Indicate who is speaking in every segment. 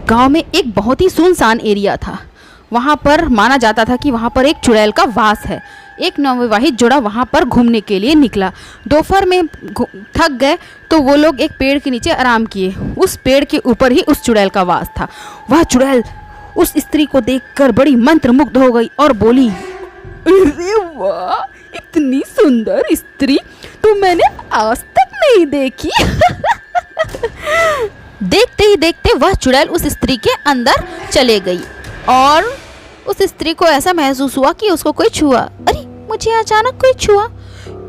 Speaker 1: गांव में एक बहुत ही सुनसान एरिया था। वहाँ पर माना जाता था कि वहाँ पर एक चुड़ैल का वास है। एक नवविवाहित जोड़ा वहाँ पर घूमने के लिए निकला। दोपहर में थक गए तो वो लोग एक पेड़ के नीचे आराम किए। उस पेड़ के ऊपर ही उस चुड़ैल का वास था। वह चुड़ैल उस स्त्री को देखकर बड़ी मंत्रमुग्ध हो गई और बोली, अरे वाह, इतनी सुंदर स्त्री तो मैंने आज तक नहीं देखी। देखते ही देखते वह चुड़ैल उस स्त्री के अंदर चले गई और उस स्त्री को ऐसा महसूस हुआ कि उसको कोई छुआ। अरे मुझे अचानक कोई छुआ,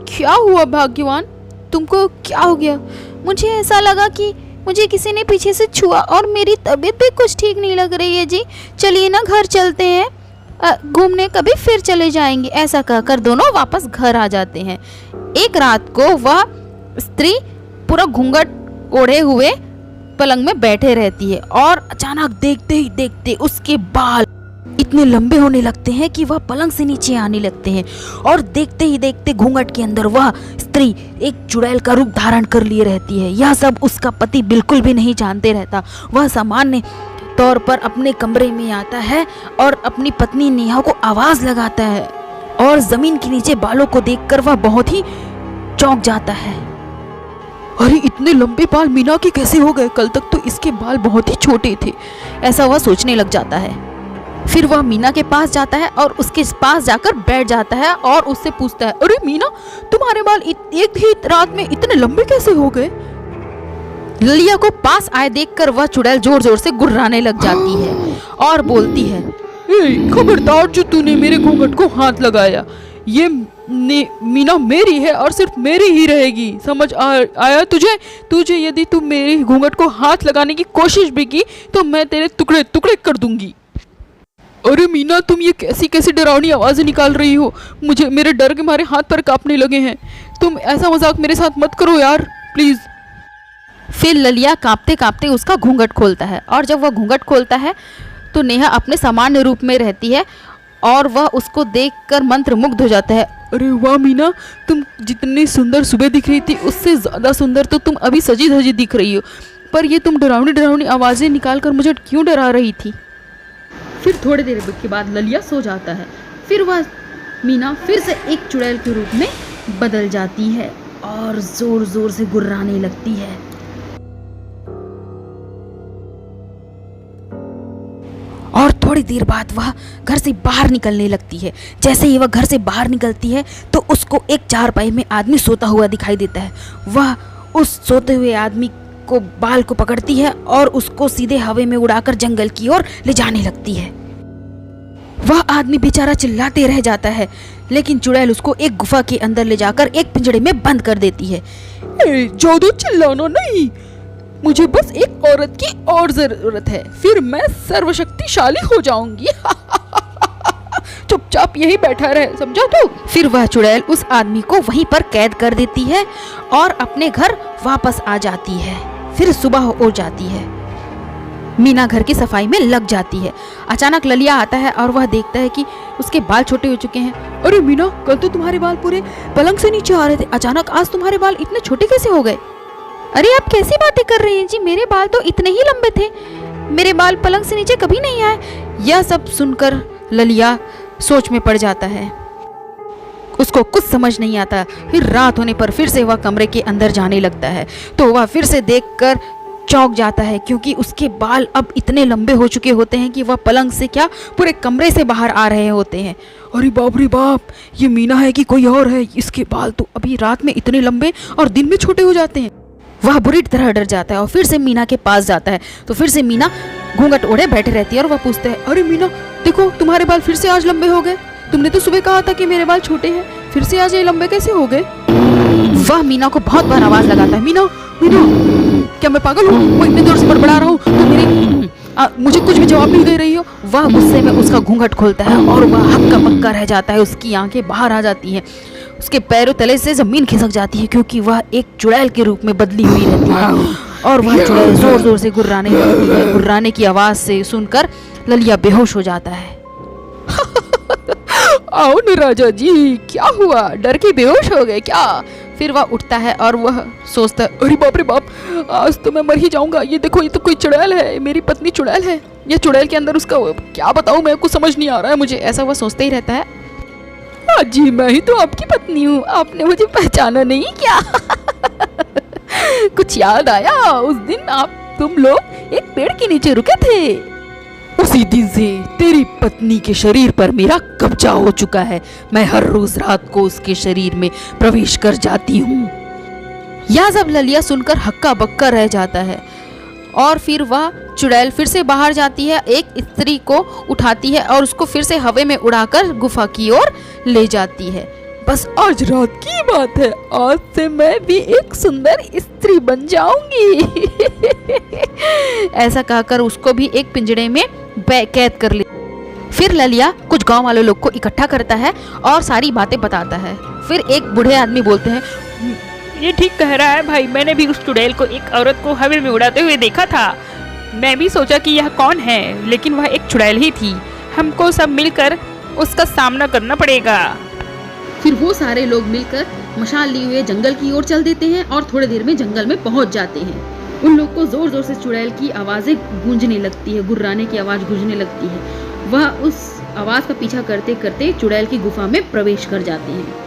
Speaker 1: क्या हुआ भाग्यवान, तुमको क्या हो गया? मुझे ऐसा लगा कि मुझे किसी ने पीछे से छुआ और मेरी तबीयत भी कुछ ठीक नहीं लग रही है जी। चलिए ना घर चलते हैं, घूमने कभी फिर चले जाएंगे। ऐसा कहकर दोनों वापस घर आ जाते हैं। एक रात को वह स्त्री पूरा घूंघट ओढ़े हुए पलंग में बैठे रहती है और अचानक देखते ही देखते उसके बाल इतने लंबे होने लगते हैं कि वह पलंग से नीचे आने लगते हैं और देखते ही देखते घूंघट के अंदर वह स्त्री एक चुड़ैल का रूप धारण कर लिए रहती है। यह सब उसका पति बिल्कुल भी नहीं जानते रहता। वह सामान्य तौर पर अपने कमरे में आता है और अपनी पत्नी नेहा को आवाज लगाता है और जमीन के नीचे बालों को देखकर वह बहुत ही चौंक जाता है। अरे इतने लंबे बाल मीना के कैसे हो गए? कल तक तो इसके बाल बहुत ही छोटे थे। ऐसा वह सोचने लग जाता है। फिर वह मीना के पास जाता है और उसके पास जाकर बैठ जाता है और उससे पूछता है, अरे मीना, तुम्हारे बाल एक ही रात में इतने लंबे कैसे हो गए? ललिया को पास आए देखकर वह चुड़ैल जोर जोर से गुर्राने लग जाती है और बोलती है, खबरदार जो तूने मेरे घूंघट को हाथ लगाया, ये मीना मेरी है और सिर्फ मेरी ही रहेगी। समझ आया तुझे यदि तू मेरे घूंघट को हाथ लगाने की कोशिश भी की तो मैं तेरे टुकड़े टुकड़े कर दूंगी। अरे मीना, तुम ये कैसी कैसी डरावनी आवाजें निकाल रही हो? मुझे मेरे डर के मारे हाथ पैर कांपने लगे हैं। तुम ऐसा मजाक मेरे साथ मत करो यार, प्लीज। फिर ललिया कांपते कांपते उसका घूंघट खोलता है और जब वह घूंघट खोलता है तो नेहा अपने सामान्य रूप में रहती है और वह उसको देखकर मंत्रमुग्ध हो जाता है। अरे वाह मीना, तुम जितनी सुंदर सुबह दिख रही थी उससे ज़्यादा सुंदर तो तुम अभी सजी धजी दिख रही हो। पर ये तुम डरावनी डरावनी आवाज़ें निकाल कर मुझे क्यों डरा रही थी? फिर थोड़ी देर के बाद ललिया सो जाता है। फिर वह मीना फिर से एक चुड़ैल के रूप में बदल जाती है और जोर जोर से गुर्राने लगती है। और थोड़ी देर बाद वह घर से बाहर निकलने लगती है। जैसे ही वह घर से बाहर निकलती है तो उसको एक चारपाई में आदमी सोता हुआ दिखाई देता है। वह उस सोते हुए आदमी को बाल को पकड़ती है और उसको सीधे हवा में उड़ाकर जंगल की ओर ले जाने लगती है। वह आदमी बेचारा चिल्लाते रह जाता है, लेकिन चुड़ैल उसको एक गुफा के अंदर ले जाकर एक पिंजड़े में बंद कर देती है। ज्यादा चिल्लाना नहीं, मुझे बस एक औरत की और जरूरत है, फिर मैं सर्वशक्तिशाली हो जाऊंगी। चुपचाप यही बैठा रहे, समझा तू? फिर वह चुड़ैल उस आदमी को वहीं पर कैद कर देती है और अपने घर वापस आ जाती है। फिर सुबह हो जाती है। मीना घर की सफाई में लग जाती है। अचानक ललिया आता है और वह देखता है कि उसके बाल छोटे हो चुके हैं। अरे मीना, कल तो तुम्हारे बाल पूरे पलंग से नीचे आ रहे थे, अचानक आज तुम्हारे बाल इतने छोटे कैसे हो गए? अरे आप कैसी बातें कर रही हैं जी, मेरे बाल तो इतने ही लंबे थे, मेरे बाल पलंग से नीचे कभी नहीं आए। यह सब सुनकर ललिया सोच में पड़ जाता है। उसको कुछ समझ नहीं आता। फिर रात होने पर फिर से वह कमरे के अंदर जाने लगता है तो वह फिर से देखकर चौंक जाता है, क्योंकि उसके बाल अब इतने लंबे हो चुके होते हैं कि वह पलंग से क्या पूरे कमरे से बाहर आ रहे होते हैं। अरे बाप रे बाप, ये मीना है कि कोई और है? इसके बाल तो अभी रात में इतने लंबे और दिन में छोटे हो जाते हैं। वह बुरी तरह डर जाता है और फिर से मीना के पास जाता है तो फिर से मीना घूंघट ओढ़े बैठे रहती है और वह पूछता है, अरे मीना देखो, तुम्हारे बाल फिर से आज लंबे हो गए। तुमने तो सुबह कहा था कि मेरे बाल छोटे हैं, फिर से आज ये लंबे कैसे हो गए? वह मीना को बहुत बार आवाज लगाता है, मीना मीना, क्या मैं पागल हूँ? मैं इतने जोर से बड़बड़ा रहा हूँ तो मुझे कुछ भी जवाब नहीं दे रही हो। वह गुस्से में उसका घूंघट खोलता है और वह हक्का बक्का रह जाता है। उसकी आंखें बाहर आ जाती हैं, उसके पैरों तले से जमीन खिसक जाती है, क्योंकि वह एक चुड़ैल के रूप में बदली हुई रहती है और वह चुड़ैल जोर जोर से गुर्राने लगती है। गुर्राने की आवाज से सुनकर ललिया बेहोश हो जाता है। आओ न राजा जी, क्या हुआ? डर के बेहोश हो गए क्या? फिर वह उठता है और वह सोचता है, अरे बाप रे बाप, आज तो मैं मर ही जाऊंगा। ये देखो, ये तो कोई चुड़ैल है, मेरी पत्नी चुड़ैल है। ये चुड़ैल के अंदर उसका क्या बताऊं मैं, कुछ समझ नहीं आ रहा है मुझे। ऐसा वह सोचते ही रहता है। हाँ जी, मैं ही तो आपकी पत्नी हूँ, आपने मुझे पहचाना नहीं क्या? कुछ याद आया? उस दिन तुम लोग एक पेड़ के नीचे रुके थे। उसी दिन से तेरी पत्नी के शरीर पर मेरा कब्जा हो चुका है। मैं हर रोज रात को उसके शरीर में प्रवेश कर जाती हूँ। यह सब ललिया सुनकर हक्का बक्का रह जाता है और फिर वह चुड़ैल फिर से बाहर जाती है, एक स्त्री को उठाती है और उसको फिर से हवा में उड़ाकर गुफा की ओर ले जाती है। बस आज रात की बात है, आज से मैं भी एक सुंदर स्त्री बन जाऊंगी। ऐसा कहकर उसको भी एक पिंजड़े में कैद कर ले। फिर ललिया कुछ गांव वालों लोग को इकट्ठा करता है और सारी बातें बताता है। फिर एक बूढ़े आदमी बोलते हैं,
Speaker 2: ये ठीक कह रहा है भाई, मैंने भी उस चुड़ैल को एक औरत को हवा में उड़ाते हुए देखा था। मैं भी सोचा कि यह कौन है, लेकिन वह एक चुड़ैल ही थी। हमको सब मिलकर उसका सामना करना पड़ेगा।
Speaker 1: फिर वो सारे लोग मिलकर मशाल लिए हुए जंगल की ओर चल देते हैं और थोड़ी देर में जंगल में पहुंच जाते हैं। उन लोग को जोर जोर से चुड़ैल की आवाजें गूंजने लगती है, गुर्राने की आवाज गूंजने लगती है। वह उस आवाज का पीछा करते करते चुड़ैल की गुफा में प्रवेश कर जाते हैं।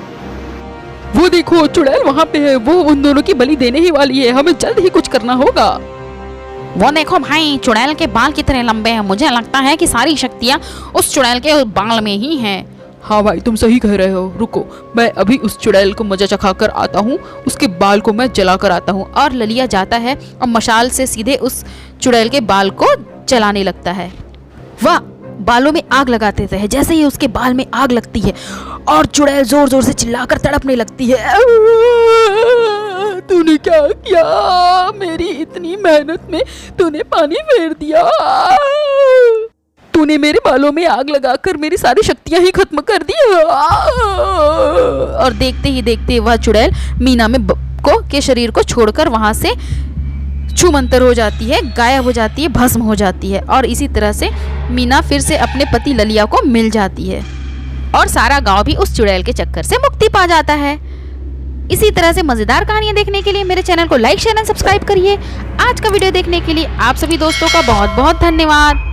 Speaker 3: वो देखो, चुड़ैल वहाँ पे है, वो उन दोनों की बलि देने ही वाली है। हमें जल्द ही कुछ करना होगा।
Speaker 1: वो देखो भाई, चुड़ैल के बाल कितने लंबे हैं। मुझे लगता है कि सारी शक्तियाँ उस चुड़ैल के बाल में ही हैं।
Speaker 3: हाँ भाई, तुम सही कह रहे हो। रुको, मैं अभी उस चुड़ैल को मजा चखा कर आता हूँ, उसके बाल को मैं जला कर आता हूँ।
Speaker 1: और ललिया जाता है और मशाल से सीधे उस चुड़ैल के बाल को जलाने लगता है। वह बालों में आग लगाते थे। जैसे ही उसके बाल में आग लगती है और चुड़ैल जोर जोर से चिल्लाकर तड़पने लगती है।
Speaker 3: तूने क्या किया? मेरी इतनी मेहनत में तूने पानी फेर दिया। तूने मेरे बालों में आग लगाकर मेरी सारी शक्तियां ही खत्म कर दी।
Speaker 1: और देखते ही देखते वह चुड़ैल मीना में के शरीर को छोड़कर वहां से छूमंतर हो जाती है, गायब हो जाती है, भस्म हो जाती है। और इसी तरह से मीना फिर से अपने पति ललिया को मिल जाती है और सारा गांव भी उस चुड़ैल के चक्कर से मुक्ति पा जाता है। इसी तरह से मजेदार कहानियां देखने के लिए मेरे चैनल को लाइक शेयर एंड सब्सक्राइब करिए। आज का वीडियो देखने के लिए आप सभी दोस्तों का बहुत बहुत धन्यवाद।